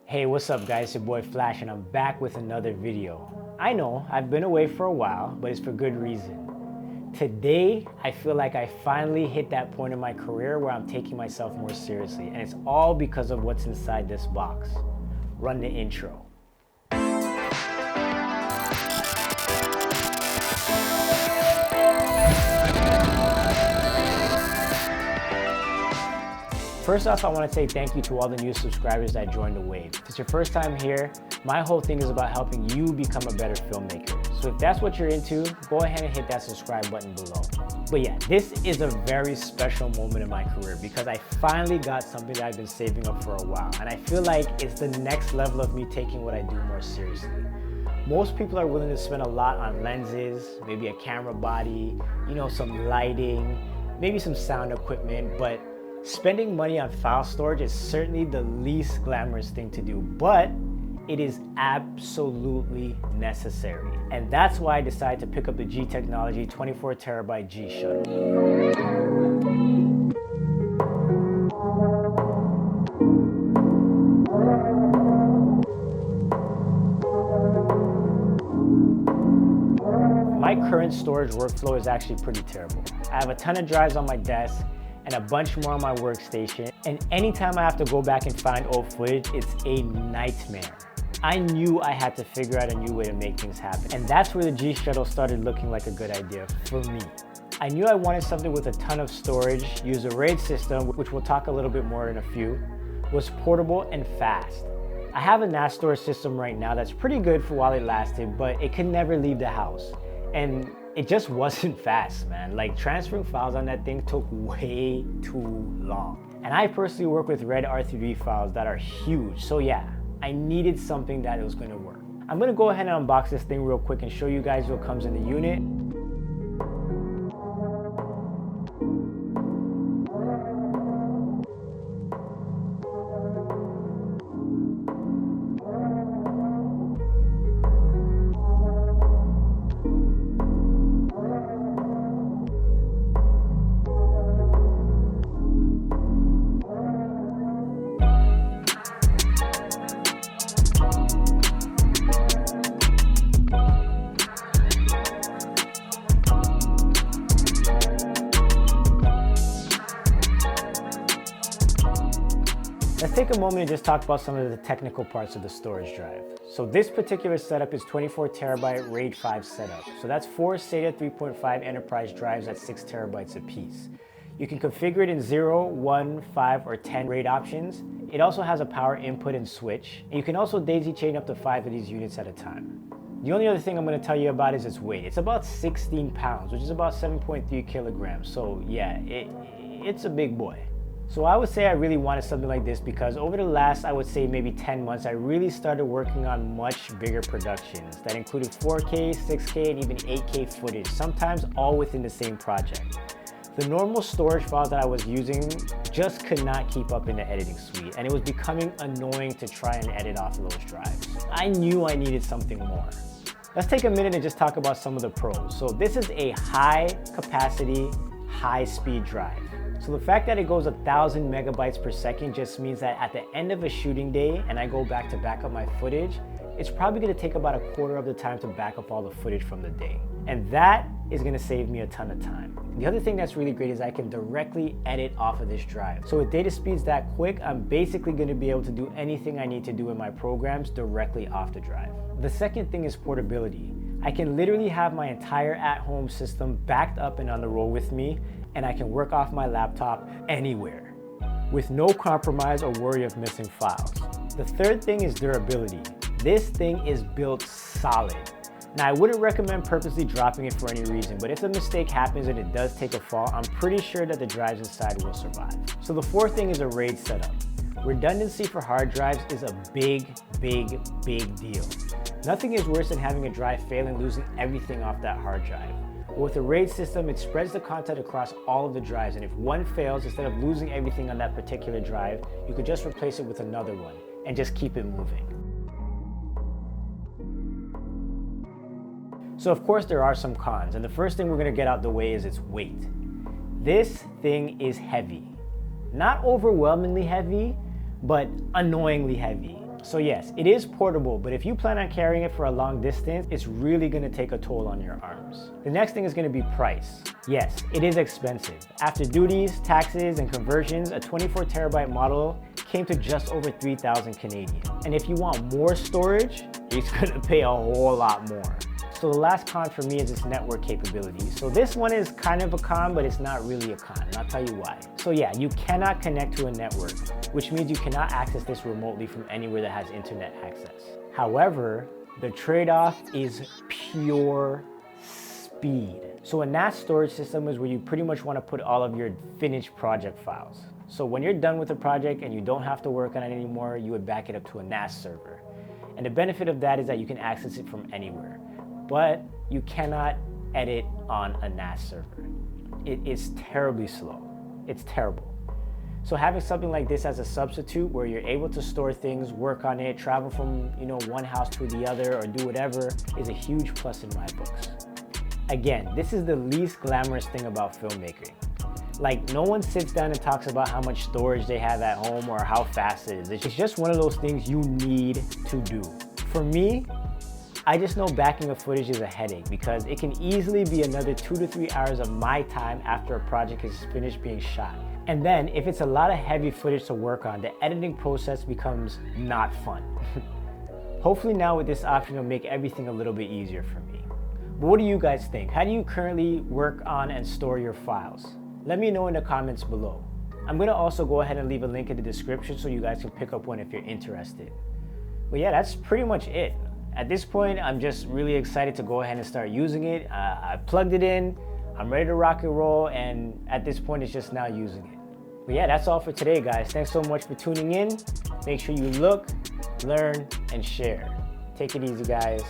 Hey, what's up guys, it's your boy Flash and I'm back with another video. I know, I've been away for a while, but it's for good reason. Today, I feel like I finally hit that point in my career where I'm taking myself more seriously, and it's all because of what's inside this box. Run the intro. First off, I want to say thank you to all the new subscribers that joined the wave. If it's your first time here, my whole thing is about helping you become a better filmmaker. So if that's what you're into, go ahead and hit that subscribe button below. But yeah, this is a very special moment in my career because I finally got something that I've been saving up for a while. And I feel like it's the next level of me taking what I do more seriously. Most people are willing to spend a lot on lenses, maybe a camera body, some lighting, maybe some sound equipment, but spending money on file storage is certainly the least glamorous thing to do, but it is absolutely necessary. And that's why I decided to pick up the G Technology 24 terabyte G-Shuttle. My current storage workflow is actually pretty terrible. I have a ton of drives on my desk and a bunch more on my workstation. And anytime I have to go back and find old footage, it's a nightmare. I knew I had to figure out a new way to make things happen. And that's where the G-Shuttle started looking like a good idea for me. I knew I wanted something with a ton of storage, use a RAID system, which we'll talk a little bit more in a few, was portable and fast. I have a NAS storage system right now that's pretty good for while it lasted, but it could never leave the house. And it just wasn't fast, man. Like transferring files on that thing took way too long. And I personally work with RAID R3D files that are huge. So yeah, I needed something that was gonna work. I'm gonna go ahead and unbox this thing real quick and show you guys what comes in the unit. Let's take a moment and just talk about some of the technical parts of the storage drive. So this particular setup is 24 terabyte RAID 5 setup. So that's 4 SATA 3.5 enterprise drives at 6 terabytes apiece. You can configure it in 0, 1, 5, or 10 RAID options. It also has a power input and switch. And you can also daisy chain up to 5 of these units at a time. The only other thing I'm going to tell you about is its weight. It's about 16 pounds, which is about 7.3 kilograms. So yeah, it's a big boy. So I would say I really wanted something like this because over the last, I would say maybe 10 months, I really started working on much bigger productions that included 4K, 6K, and even 8K footage, sometimes all within the same project. The normal storage files that I was using just could not keep up in the editing suite, and it was becoming annoying to try and edit off of those drives. I knew I needed something more. Let's take a minute and just talk about some of the pros. So this is a high capacity, high speed drive. So the fact that it goes 1,000 megabytes per second just means that at the end of a shooting day and I go back to back up my footage, it's probably gonna take about a quarter of the time to back up all the footage from the day. And that is gonna save me a ton of time. The other thing that's really great is I can directly edit off of this drive. So with data speeds that quick, I'm basically gonna be able to do anything I need to do in my programs directly off the drive. The second thing is portability. I can literally have my entire at-home system backed up and on the road with me, and I can work off my laptop anywhere with no compromise or worry of missing files. The third thing is durability. This thing is built solid. Now I wouldn't recommend purposely dropping it for any reason, but if a mistake happens and it does take a fall, I'm pretty sure that the drives inside will survive. So the fourth thing is a RAID setup. Redundancy for hard drives is a big deal. Nothing is worse than having a drive fail and losing everything off that hard drive. But with a RAID system, it spreads the content across all of the drives, and if one fails, instead of losing everything on that particular drive, you could just replace it with another one and just keep it moving. So of course there are some cons, and the first thing we're gonna get out the way is its weight. This thing is heavy. Not overwhelmingly heavy, but annoyingly heavy. So yes, it is portable, but if you plan on carrying it for a long distance, it's really gonna take a toll on your arms. The next thing is gonna be price. Yes, it is expensive. After duties, taxes, and conversions, a 24 terabyte model came to just over 3,000 Canadian. And if you want more storage, you're gonna pay a whole lot more. So the last con for me is its network capability. So this one is kind of a con, but it's not really a con, and I'll tell you why. So yeah, you cannot connect to a network, which means you cannot access this remotely from anywhere that has internet access. However, the trade-off is pure speed. So a NAS storage system is where you pretty much want to put all of your finished project files. So when you're done with the project and you don't have to work on it anymore, you would back it up to a NAS server. And the benefit of that is that you can access it from anywhere. But you cannot edit on a NAS server. It is terribly slow. It's terrible. So having something like this as a substitute where you're able to store things, work on it, travel from one house to the other or do whatever is a huge plus in my books. Again, this is the least glamorous thing about filmmaking. Like, no one sits down and talks about how much storage they have at home or how fast it is. It's just one of those things you need to do. For me, I just know backing up footage is a headache because it can easily be another 2 to 3 hours of my time after a project is finished being shot. And then if it's a lot of heavy footage to work on, the editing process becomes not fun. Hopefully now with this option, it'll make everything a little bit easier for me. But what do you guys think? How do you currently work on and store your files? Let me know in the comments below. I'm gonna also go ahead and leave a link in the description so you guys can pick up one if you're interested. But yeah, that's pretty much it. At this point, I'm just really excited to go ahead and start using it. I plugged it in, I'm ready to rock and roll, and at this point, it's just now using it. But yeah, that's all for today, guys. Thanks so much for tuning in. Make sure you look, learn, and share. Take it easy, guys.